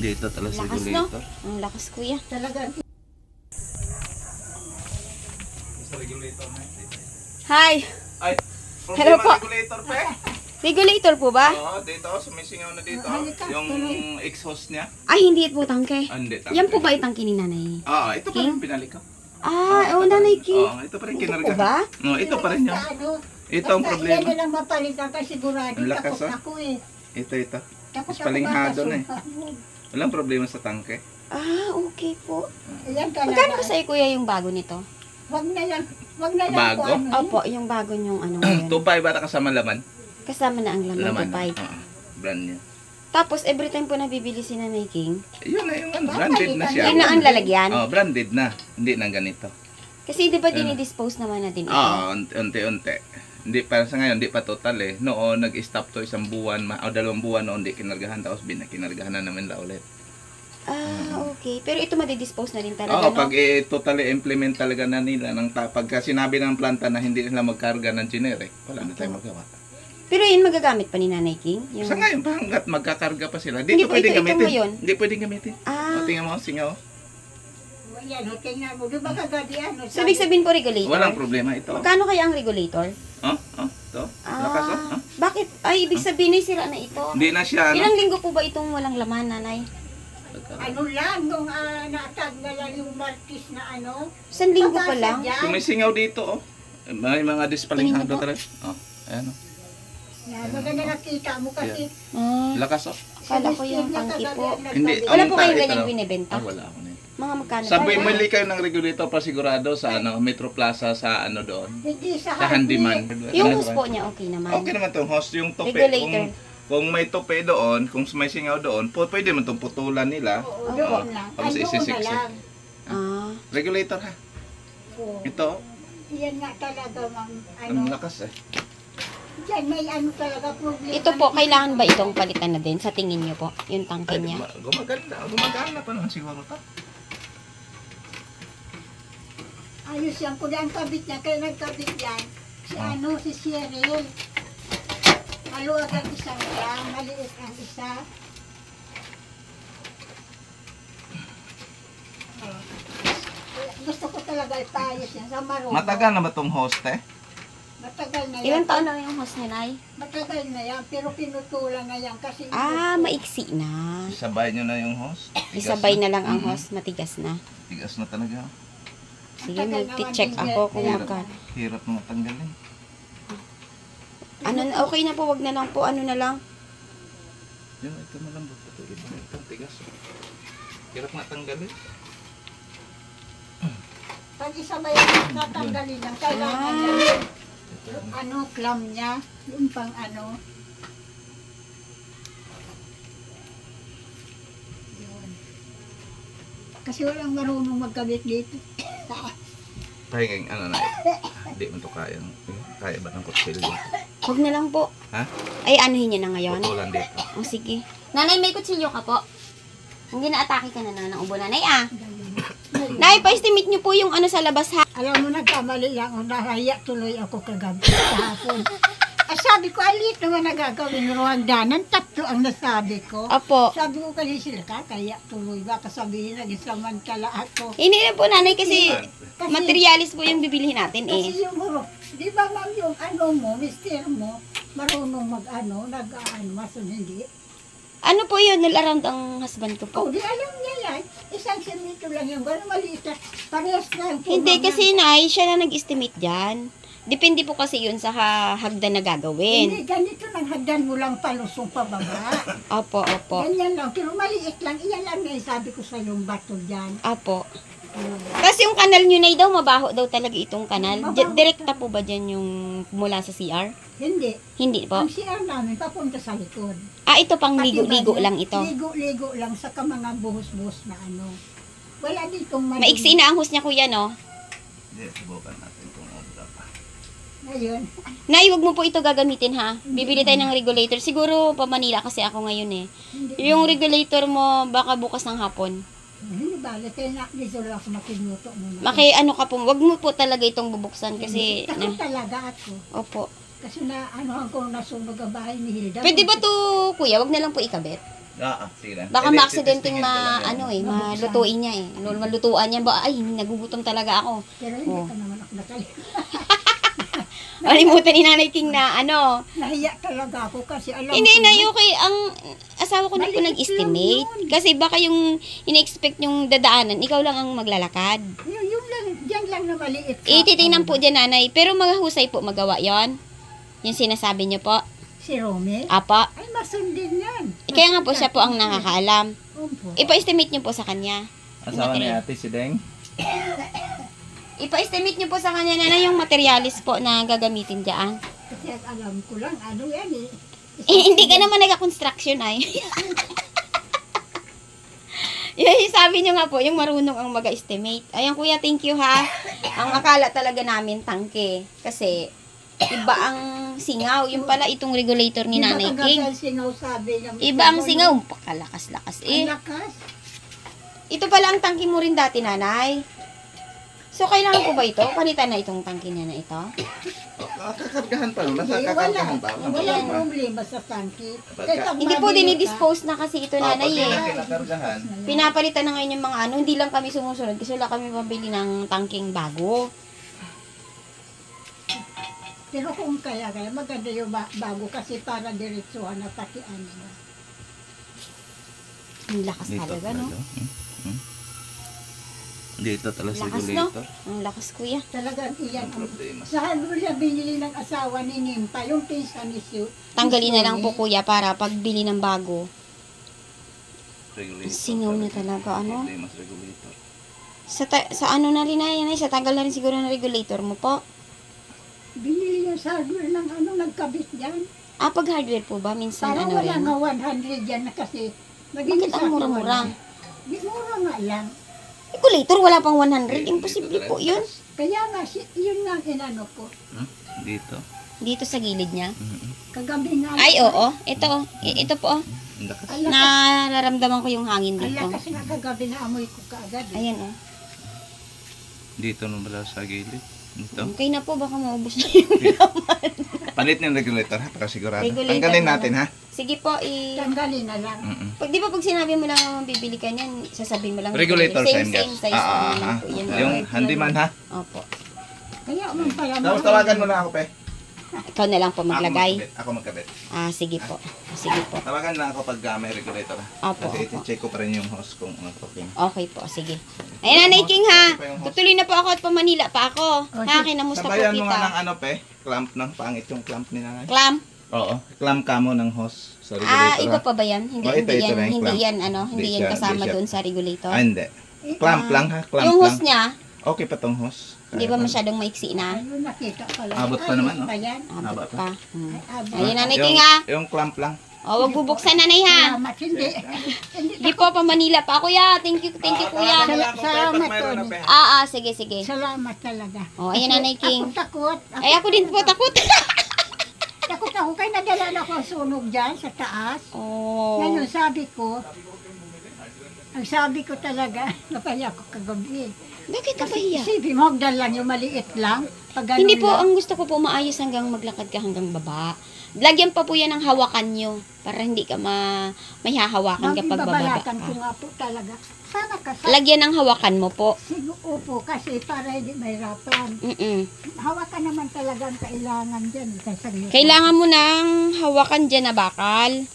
Dito talaga Lakas, regulator. no? Ang lakas, kuya. Talaga. Sa regulator na. Hi! Ay, Hello po. Regulator pa eh. Regulator po ba? Oo, dito. Sumisingaw na dito. Yung exhaust niya. Ay, hindi po tangke. Hindi, Yan po ba itangke ni nanay? Oo, ito pa rin pinalik ko. Nanay King. Oo, ito pa rin kinarga. Ito ba? No, ito pa rin yun. Ito ang problema. Yan na lang mapalitan kasi sigurado. Ang lakas, Takot ah. ako eh. Ito. Takot Mas palinghado na eh. makasuka. Walang problema sa tangke. Okay po. Yan talaga. Magkano ba sa'yo, kuya, yung bago nito? Wag na yan. Wag na yan Bago? po ano. Opo, yung bago yung ano ngayon. 2.5 bata kasama laman. Kasama na ang laman, Laman. 2.5. Oo, brand niya. Tapos, every time po nabibili si Nanay King, Yun na yung ano, branded na siya. yun na ang lalagyan. Oh, branded na. Hindi na ganito. Kasi di ba dinidispose naman natin ito? Oo, unti-unti. Hindi pa sa ngayon, hindi pa total eh. Noon, nag-stop to 1 buwan, o 2 buwan noon, hindi kinargahan. Tapos kinargahan na namin la ulit. Okay. Pero ito madidispose na rin talaga, Oo, no? pag totally implement talaga na nila, pagka sinabi ng planta na hindi nila magkarga ng generic, wala na tayong magawa. Pero yun magagamit pa ni Nanay King? Yung... Sa ngayon, hanggat magkakarga pa sila, Hindi dito po, pwedeng ito gamitin. ngayon. Hindi pwedeng gamitin. O, tingnan mo, singaw. Yan, tingnan mo. Di ba kagadi ano? So, ibig sabihin po regulator? Walang problema ito. Magkano kaya ang regulator? Ito. Lakas, oh. Bakit? Ay, ibig sabihin ay sira na ito. Hindi na siya, ano? Ilang linggo po ba itong walang laman, Nanay? Ano lang, nung natagalan yung martis na ano. Isang linggo pa lang? Sumisingaw dito, oh. May mga dispalinghado talaga. Ayan, oh. Yan, maganda nakita mo kasi. Lakas, oh. Kala ko yung tangki po. Hindi. Wala po kayong ito ganyan lang. binibenta? Wala ako na yun. Mga magkano? Sabi, mali kayo ng regulator pa sigurado sa Metro Plaza sa doon. Hindi sa Sa handyman. Yung hose po niya, okay naman. Okay naman itong hose. Yung tope. Regulator. Kung may tope doon, kung may singaw doon, pwede mo itong putulan nila. Oo, doon lang. Tapos Ano na isisiksik. lang. Regulator ha. Oo. Ito. Yan nga talaga, mang, Ang ano. lakas eh. Diyan may ano talaga problema. Ito po, kailangan ba itong palitan na din sa tingin niyo po? Yung tangke niya? Gumaganda. Gumagana pa naman siguro ito. Ayos yan. Kung ang kabit niya, kaya nagkabit yan. Si Cheryl. Maluwag ang isang yan, maliit ang isa. Gusto ko talaga ipayos yan sa marunong. Matagal na ba itong host eh? Matagal na yan. Ilang taon na yung hose ni Nay? Matagal na yan, pero pinutulan na yan kasi... Maiksi na. Isabay nyo na yung host. Isabay na lang ang hose, matigas na. Tigas na talaga. Sige, mag-check ako kung magkano. Hirap na matanggalin. Okay na po, wag na lang po, ano na lang. Yun, ito malambot. Ito tigas. Hirap na tanggalin. Pag isabay yan, tatanggalin lang. Kailangan yan. Yung clam niya, yung pang ano. Yun. Kasi walang marunong magkabit dito. Pahingin, na hindi mo ito kaya. Kaya ba ng kutsilyo? Wag na lang po. Ha? Ay, anuhin niya na ngayon. Putulan dito. Sige. Nanay, may kutsilyo ka po. Hindi na-atake ka na ng ubo, Nanay, Nay, pa-estimate niyo po yung ano sa labas, ha? Alam mo, nagkamali lang. Nahaya tuloy ako kagabi kahapon. Sabi ko, alit naman nagagawin Rwandanan. 3 ang nasabi ko. Opo. Sabi ko kasi sila, kaya tuloy. Baka sabihin, nag-isamantala ako. Hindi na po, Nanay, kasi materialis po yung bibilihin natin, Kasi yung huruf, di ba ma'am, yung ano mo, mister mo, marunong masun hindi. Ano po yun? Nalaround ang husband ko po. Oh, di alam niya yan. Isang simito lang yung gano'n maliit na. Parehas lang po. Hindi, ma'am, kasi Nay, siya na nag-estimate dyan. Depende po kasi yun sa hagdan na gagawin. Hindi, ganito lang hagdan mo lang palusong pababa. Opo. Ganyan lang, pero maliit lang. Iyan lang na sabi ko sa yung bato dyan. Opo. Kasi yung kanal nyo, Nay, daw, mabaho daw talaga itong kanal. Mabaho. Direkta po ba dyan yung mula sa CR? Hindi. Hindi po. Ang CR namin, papunta sa likod. Ito pang ligo-ligo lang ito. Ligo-ligo lang sa mga buhos-buhos na ano. Wala ditong Maiksi na ang hose niya, kuya, no? Hindi, subukan natin kung obra pa. Ngayon. Nay, wag mo po ito gagamitin, ha? Bibili tayo ng regulator. Siguro pa Manila kasi ako ngayon, eh. Yung regulator mo, baka bukas ng hapon. Hindi bale, kaya dito lang ako makinuto muna. Ano ka po, wag mo po talaga itong bubuksan kasi... Takot talaga ako. Opo. Kasi na, ako nasunog ang bahay ni Hilda. Pwede ba to, kuya? Wag na lang po ikabit. Sige lang. Baka Hindi, ma-accidenting titistingin ko lang yan. malutuin niya eh. Malutuan niya ba, ay, nagugutom talaga ako. Pero hindi Oh. pa naman ako nakali. Alimutan ni Nanay King na Nahiya talaga ako kasi alam hindi ko na naman, okay, ang asawa ko na po Maliit nag-estimate. lang yun. Kasi baka yung ina-expect yung dadaanan, ikaw lang ang maglalakad. yung lang, dyan lang na maliit. Titingnan po dyan, Nanay. Pero mahusay po magawa yon. Yung sinasabi niyo po. Si Romy? Apa. Ay, masundin yan. Kaya nga po siya po ang nakakaalam. Opo. Ipa-estimate niyo po sa kanya. Asawa ni ate si Deng. Ipa-estimate niyo po sa kanya na yung materialis po na gagamitin dyan. Kasi alam ko lang, ano yan eh. Hindi ka naman nag-construction ay. Yung sabi niyo nga po, yung marunong ang mag-estimate. Ayan kuya, thank you ha. Ang akala talaga namin tangke. Kasi iba ang singaw. Yung pala itong regulator ni Nanay King. Singaw sabi ng Iba ang singaw. Pakalakas-lakas Ang eh. lakas. Ito pala ang tangke mo rin dati, Nanay. So, kailangan ko ba ito? Palitan na itong tangke niya na ito? Kakargahan pa naman. Nasa Eh, kakargahan pa. Walang problema sa tangki. Hindi po dinidispose na kasi ito, Nanay Pag eh. kinakargahan. Pinapalitan na ngayon yung mga hindi lang kami sumusunod kasi wala kami pambili ng tangking bago. Pero kung kaya maganda yung bago kasi para diretsuhan na takian mo. Ang lakas talaga, no? Dito talaga sa Lakas, no? regulator. Ang lakas, kuya. Talagang iyan. Ang problema. Saan mo niya binili ng asawa ni Nimpa, yung pinsa ni Sue? Tanggalin na lang po, kuya, para pagbili ng bago. Regulator. Singaw na talaga, ano? Problema sa regulator. Sa ano na rin, Nanay, sa tagal na rin siguro ng regulator mo po. Binili niya sa hardware ng nagkabit dyan. Pag hardware po ba? Minsan Parang ano wala rin? nga 100 yan na kasi. Bakit ang mura-mura? Di mura nga lang. Regulator, wala pang 100. Imposible po yun. Kaya nga, yun nga ang inano ko. Dito. Dito sa gilid niya. Kagabi nga. Ay, oo. Ito, ito po. Ang lakas. Ang lakas, Nararamdaman ko yung hangin ang dito. lakas nga kagabi na amoy ko kaagad. Ayan, oh. Dito nung wala sa gilid. Ito. Okay na po, baka maubos na yung Palit yung regulator ha, para sigurado. Regulator Tanggalin na natin ha. Sige po, Tanggalin na lang. Di ba pag sinabi mo lang bibili ka niyan, sasabihin mo lang. Regulator same, same same gas. size. ano lang po yan. Yung handyman ha. Opo. Kaya man pala. Tapos tawagan mo na ako pe. Ikaw na lang po maglagay. Ako magkabit. Sige po. Sige po. Tawagan na ako pag may regulator ha. Opo, Kasi opo. iti-check ko pa rin yung host kung okay. Okay po, sige. Ayan, Nanay King ha. Tutuloy na po ako at pamanila pa ako. Ha, kinamusta po Sabayan mo nga ng kita. ano pe. Clamp ng pangit yung clamp ni nanay. Clam? Oo. Clamp ka mo ng host sa regulator Iba ha. pa ba yan? Hindi, Oh, ito hindi yan, na yung hindi clamp. yan, Hindi hindi yan siya- kasama hindi siya- doon sa regulator. Hindi. Clamp lang ha. Clamp Yung lang. hose niya, Okay pa tong host. hindi ba masyadong maiksi na? Ayun, nakita ko lang. Abot pa naman, no? Pa yan. Abot Haba pa. Ay, abot. Ayun, Nanay Yung- King ha. Yung clamp lang. Wag bubuksan, Nanay ha. Salamat, hindi. Hindi. Hindi po, pamanila pa. Kuya, thank you kuya. Salamat, Tony. Sige, sige. Salamat talaga. Ayan, Nanay King. Ako takot. Ay, ako din po takot. Takot ako. Kaya nadala na ako ang sunog dyan sa taas. Ngayon, ang sabi ko talaga, napaya ko kagabi. Bakit ka pahiya? Isipin mo, hagdan lang yung maliit lang. Pag ganun Hindi po, lang. ang gusto ko po maayos hanggang maglakad ka hanggang baba. Lagyan pa po yan ng hawakan nyo para hindi ka may hahawakan kapag bababa Babalatan ko ka. nga po talaga. Sana kasi. Lagyan ng hawakan mo po. Siguro po kasi para hindi mahirapan. Hawakan naman talaga ang kailangan dyan. Kailangan mo ng hawakan dyan na bakal.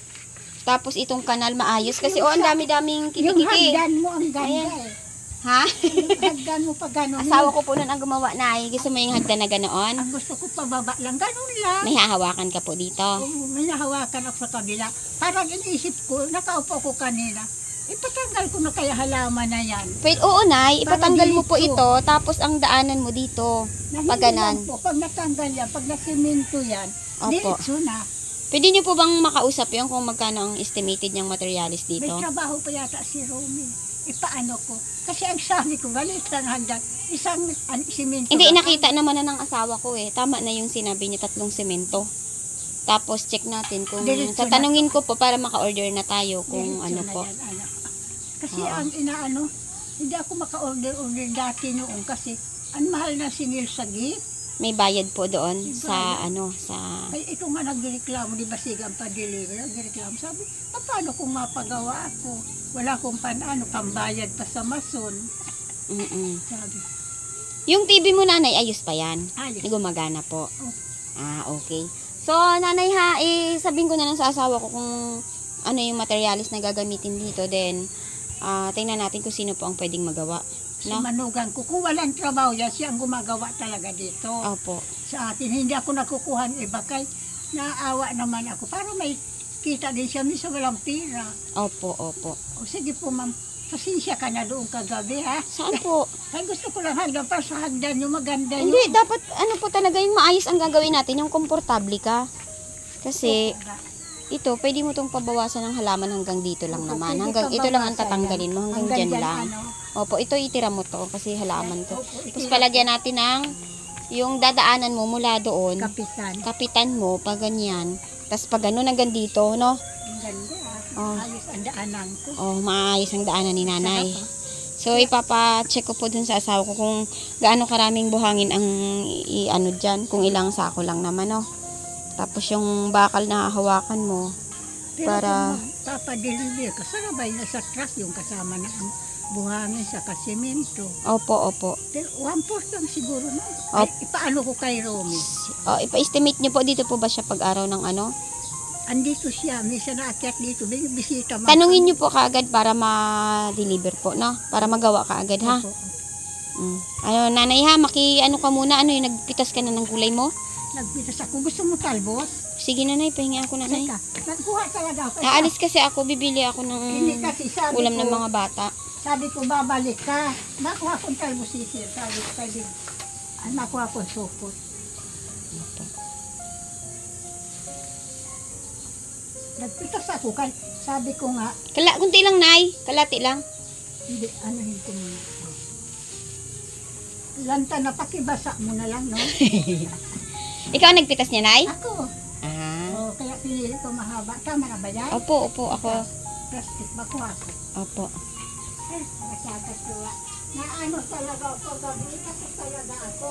Tapos itong kanal maayos. Kasi ang dami-daming Yung kitikiti. hagdan mo ang ganda Ayan. eh. Ha? Yung hagdan mo pa gano'n. Asawa ko po nun ang gumawa na. Gusto mo yung hagdan na ganoon? Ang gusto ko pababa lang. Gano'n lang. May hahawakan ka po dito. May nahawakan ako sa kabila. Parang iniisip ko, nakaupo ko kanina. Ipatanggal ko na kaya halaman na yan. Pwede, oo, Nay. Ipatanggal mo po Para dito. ito. Tapos ang daanan mo dito. Pag ganan. Po, pag natanggal yan, pag nasiminto yan, Opo. diretso na. Pwede niyo po bang makausap yung kung magkano ang estimated niyang materialis May dito? trabaho pa yata si Romy. Ipaano ko. Kasi ang sabi ko, balit lang hanggang isang siminto. Hindi, lang. nakita naman na ng asawa ko eh. Tama na yung sinabi niya, 3 semento. Tapos check natin kung Diretso na. tatanungin ko po para maka-order na tayo kung Diretso ano na po. yan, ano. Kasi Oo. ang hindi ako maka-order dati noon kasi ang mahal na singil sa git. May bayad po doon sa ano, sa... Ay, ito nga nagreklamo, di ba sigang pa-deliver, nagreklamo. Sabi, paano kung mapagawa ako? Wala akong pambayad pa sa mason. Sabi, Yung TV mo, nanay, ayos pa yan? ayos. Gumagana po. Oh. Okay. So, nanay ha, sabihin ko na lang sa asawa ko kung ano yung materialis na gagamitin dito. Then, tingnan natin kung sino po ang pwedeng magawa. No? Manugang ko. Kung walang trabaho yan, siya ang gumagawa talaga dito. Opo. Sa atin, hindi ako nakukuha ng iba kay naawa naman ako. Para may kita din siya, minsan walang pira. Opo. O sige po ma'am, pasensya ka na doon kagabi ha. Saan po? Ay gusto ko lang hagdan, para sa hagdan yung maganda yung... Hindi, dapat ano po talaga yung maayos ang gagawin natin, yung komportable ka. Kasi, ito, pwede mo itong pabawasan ng halaman hanggang dito lang Opo, naman. pwede Hanggang ito lang ang pabawasan tatanggalin mo, hanggang Hanggang dyan dyan, lang. ano. Opo, ito itira mo to kasi halaman to. Opo, Tapos palagyan natin ng yung dadaanan mo mula doon. Kapitan. Kapitan mo, pag ganyan. Tapos pag ganun hanggang dito, no? Ang ganda Oh. Ayos ang daanan ko. Oh, maayos ang daanan ni nanay. Sarap, So, ipapa-check ko po dun sa asawa ko kung gaano karaming buhangin ang i-ano dyan. Kung ilang sako lang naman, no? Tapos yung bakal na hawakan mo. Pero Para- kung magpapadeliver ka, sarabay na sa truck yung kasama na ang buhangin sa kasimento. Opo. Pero 1/4 lang siguro na. Op. Ay, ipaano ko kay Romy? Oh, ipa-estimate nyo po dito po ba siya pag-araw ng ano? Andito siya, minsan naakyat dito, bisita man. Tanungin nyo po kaagad para ma-deliver po, no? Para magawa kaagad, ha? Opo. Ano, nanay ha, ano ka muna, ano yung nagpitas ka na ng gulay mo? Nagpitas ako. Gusto mo talbos? Sige nanay, pahingi ako nanay. Teka, nagkuha talaga ako. Aalis kasi ako, bibili ako ng Hindi kasi sabi ulam ko, ng mga bata. sabi ko babalik ka. Nakuha kong talbos sisir. Sabi ko kay Big, nakuha kong sukot. Nagpitas ako kay, sabi ko nga, Kunti lang nay, kalati lang. hindi, anuhin ko muna. Lanta na pakibasa mo na lang, no? Ikaw ang nagpitas niya nay? Ako. Oh, kaya pinili ko mahaba. Tama na ba yan? Opo, ako. Plastic, makuha ko. Opo. Eh, masyadong tuwa. Na ano talaga ako, gabi kasi talaga ako.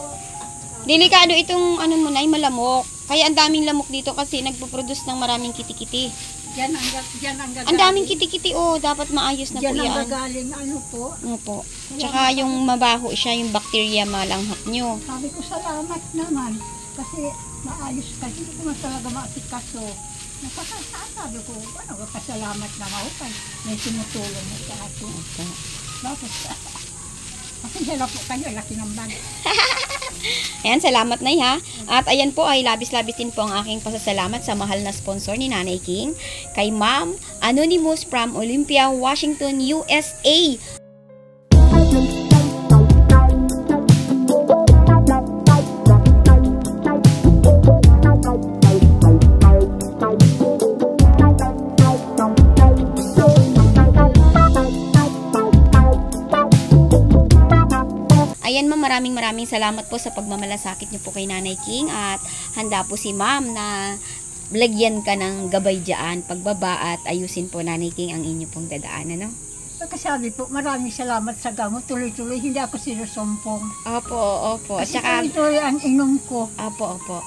Delikado itong ano mo nay, malamok. Kaya ang daming lamok dito kasi nagpo-produce ng maraming kitikiti. Diyan ang gagaling. Ang daming kitikiti, oh, dapat maayos na po Diyan ang yan. gagaling, ano po. Opo. Tsaka yung mabaho siya, yung bacteria malanghap nyo. Sabi ko, salamat naman. Kasi maayos ka. Hindi ko man talaga maasikaso. Sabi ko, ano, pasalamat na ako. May sinutulong mo sa akin. Opo. Bakit? Kasi sila po kayo, laki ng bag. Ayan, salamat nay ha. At ayan po ay labis-labis din po ang aking pasasalamat sa mahal na sponsor ni Nanay King. Kay Ma'am Anonymous from Olympia, Washington, USA. Ayan ma'am, maraming salamat po sa pagmamalasakit niyo po kay Nanay King at handa po si ma'am na lagyan ka ng gabay dyan, pagbaba at ayusin po Nanay King ang inyo pong dadaanan, no? Pagkasabi po, maraming salamat sa gamot. Tuloy-tuloy, hindi ako sinusumpong. Opo. At Kasi saka, tuloy-tuloy ang inom ko. opo.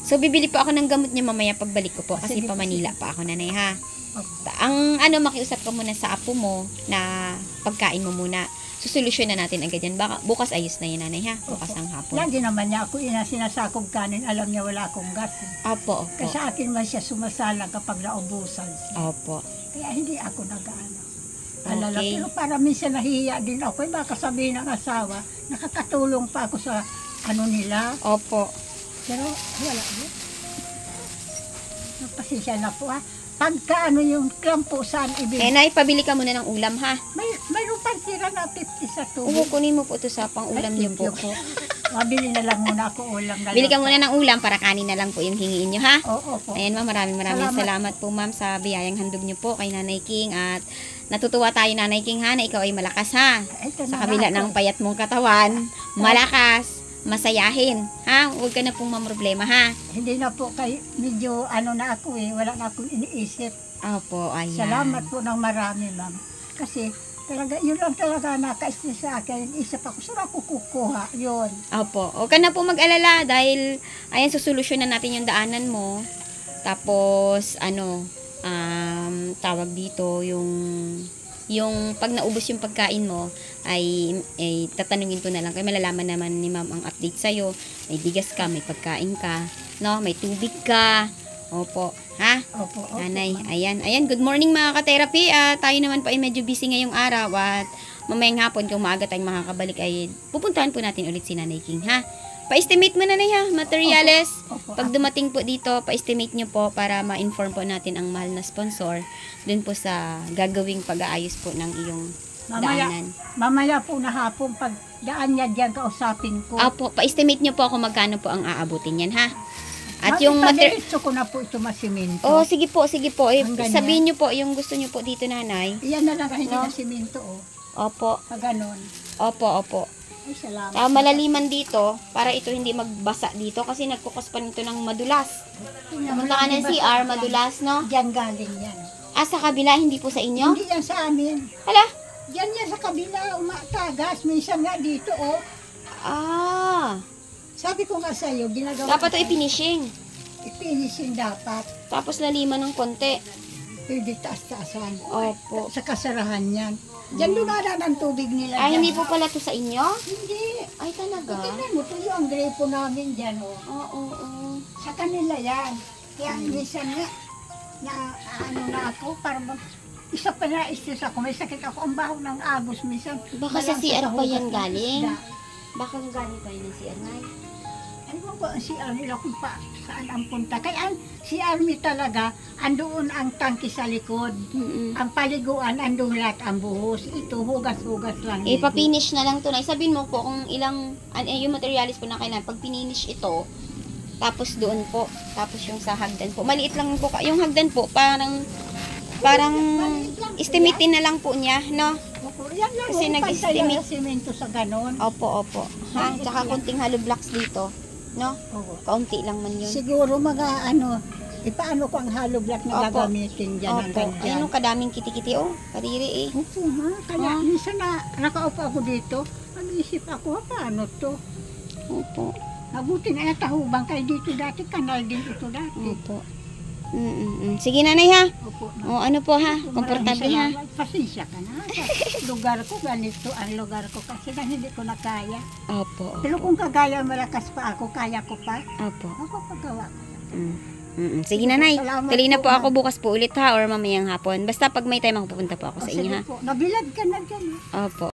So, bibili po ako ng gamot niya mamaya pagbalik ko po kasi Sige, pa Manila sige. pa ako, nanay ha. Okay. Ang makiusap ka muna sa apo mo na pagkain mo muna. Susolusyon na natin agad yan. Baka, bukas ayos na yan, nanay ha. Bukas ang hapon. Lagi naman niya ako sinasakog kanin. Alam niya wala akong gas. Opo. Kasi sa akin man siya sumasalang kapag naubusan siya. Opo. Kaya hindi ako nag-ano. Alala. Okay. Pero para minsan nahihiya din ako. Baka sabihin ng asawa, nakakatulong pa ako sa ano nila. Opo. Pero wala din. Napasensya na po ha. Pagka ano yung klampo saan ibig. Nay, pabili ka muna ng ulam ha. Mayroon pang tira na 50 sa tubig. Oo, kunin mo po ito sa pang-ulam niyo po. Mabili na lang muna ako ulam. Bili ka muna ng ulam para kanin na lang po yung hingiin nyo ha. Oo po. Ayan ma'am, maraming salamat po ma'am sa biyayang handog nyo po kay Nanay King at natutuwa tayo Nanay King ha na ikaw ay malakas ha. Ito Sa na kabila lang ng payat mong katawan, malakas, masayahin ha. Huwag ka na pong mamroblema ha. Hindi na po kay medyo ano na ako wala na akong iniisip. Opo, ayan. Salamat po ng marami ma'am. Kasi Talaga, yun lang talaga naka-stress sa akin. Isa pa ko, saan ako kukuha? Yun. Opo. Huwag ka na po mag-alala dahil ayan, susolusyonan natin yung daanan mo. Tapos, tawag dito, yung pag naubos yung pagkain mo, ay tatanungin ko na lang. Kaya malalaman naman ni ma'am ang update sa'yo. May bigas ka, may pagkain ka, no? May tubig ka. Opo. Ha? Opo, opo. Nanay, ayan. Ayan, good morning mga ka-therapy. Tayo naman po ay medyo busy ngayong araw at mamayang hapon kung maaga tayong makakabalik ay pupuntahan po natin ulit si Nanay King, ha? Pa-estimate mo, Nanay, ha? Materials. Opo. Pag dumating po dito, pa-estimate nyo po para ma-inform po natin ang mahal na sponsor dun po sa gagawing pag-aayos po ng iyong daanan. Mamaya po na hapon, pag daan niya dyan, kausapin ko. Opo, pa-estimate nyo po ako magkano po ang aabutin yan, ha? At Ma'am, yung ipadiretso ko na po ito masiminto. Oh, sige po, sige po. Ang ganyan. Sabihin nyo po yung gusto nyo po dito, Nanay. Iyan na lang hindi No? na siminto, oh. Opo, Pag ganon. opo. Ay, salamat. Malaliman dito para ito hindi magbasa dito kasi nagkukas pa nito ng madulas. Pumunta ka ng CR, madulas, no? Diyan galing yan. Sa kabila, hindi po sa inyo? Hindi yan sa amin. Hala? Diyan yan sa kabila, umatagas. Minsan nga dito, oh. Sabi ko nga sa'yo, ginagawa Dapat to i-finishing. Ipinisin dapat. Tapos laliman ng konti. Pwede taas-taasan. Opo. Sa kasarahan yan. Diyan dumadaan ang tubig nila. Ay, dyan. hindi po pala to sa inyo? Hindi. Ay, talaga? Tingnan mo, tuyo ang gripo namin dyan, oh. Oo. Sa kanila yan. Kaya minsan nga, na ako, para isa pa na stress ako. May sakit ako. Ang baho ng agos minsan. Baka sa Malang CR pa hugas yan ng galing? isda. Baka galing pa yun ng CR, Nay? Ano ba ang CR nila kung saan ang punta? Kaya ang CR mi talaga, andoon ang tangki sa likod. Ang paliguan, andoon lahat ang buhos. Ito, hugas-hugas lang. Ipapinish na lang to, Nay. Sabihin mo po kung ilang, yung materialis po na kailangan. Pag pininish ito, tapos doon po, tapos yung sa hagdan po. Maliit lang po, yung hagdan po, parang estimatein na lang po niya, no? Opo, yan lang. Kasi Kasi nag-estimate. Semento sa ganon. Opo. Ha? Tsaka konting hollow blocks dito, no? Oo. Kaunti lang man yun. Siguro mga paano ko ang hollow block na Opo. gagamitin dyan Opo. hanggang dyan. Ayun, ang kadaming kiti-kiti, oh. Kadiri, eh. Opo ha, kaya minsan na nakaupo ako dito, mag-isip ako, paano to? Opo. Mabuti na natahubang kayo dito dati, kanal din ito dati. Opo. Sige, Nanay, ha? Opo. O, ano po, ha? Komportable, ha? Pasensya ka na. Sa lugar ko, ganito ang lugar ko kasi na hindi ko na kaya. Opo. Pero kung kagaya malakas pa ako, kaya ko pa, Opo. mapapagawa ko. Sige, Nanay. Salamat Tuloy na po, po ako bukas po ulit, ha? Or mamayang hapon. Basta pag may time ako, pupunta po ako sa O, inyo, sige ha? po, nabilad ka na dyan. Opo.